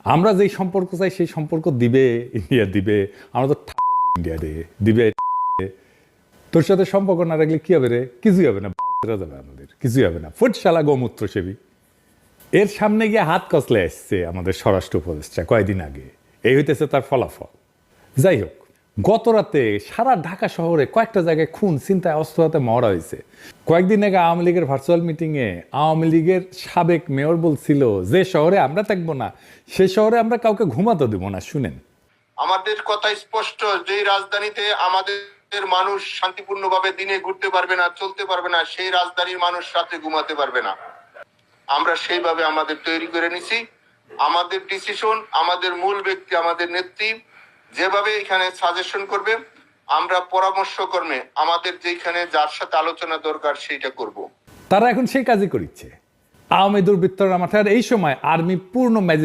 আমরা যেই সম্পর্ক চাই সেই সম্পর্ক দিবে ইন্ডিয়া, দিবে। আমরা তো ইন্ডিয়া দিবে। তোর সাথে সম্পর্ক না রাখলে কি হবে রে? কিছুই হবে না, যাবে আমাদের, কিছুই হবে না। ফুটশালা গোমূত্র সেবী। এর সামনে গিয়ে হাত কসলে আসছে আমাদের স্বরাষ্ট্র উপদেষ্টা কয়েকদিন আগে। এই হইতেছে তার ফলাফল। যাই হোক, গত রাতে সারা ঢাকা শহরে কয়েকটা জায়গায় খুন, চিন্তায়, অস্ত্র হাতে মহড়া হয়েছে। কয়েকদিন আগে আওয়ামী লীগের ভার্চুয়াল মিটিংয়ে আওয়ামী লীগের সাবেক মেয়র বলছিল, যে শহরে আমরা থাকবো না সে শহরে আমরা কাউকে ঘুমাতে দেবো না। শুনেন, আমাদের কথা স্পষ্ট, যে রাজধানীতে আমাদের মানুষ শান্তিপূর্ণভাবে দিনে ঘুরতে পারবে না, চলতে পারবে না, সেই রাজধানীর মানুষ রাতে ঘুমাতে পারবে না। আমরা সেইভাবে আমাদের তৈরি করে নিছি। আমাদের ডিসিশন, আমাদের মূল ব্যক্তি, আমাদের নেত্রী যেভাবে এখানে সাজেশন করবে, আমরা পরামর্শ কর্মে আমাদের যেখানে যার সাথে আলোচনা দরকার সেইটা করব। তারা এখন সেই কাজই করিচ্ছে। আওয়ামী দুর্বৃত্তরা মাথায়। এই সময় আর্মি পূর্ণ ম্যাজিস্ট্রেট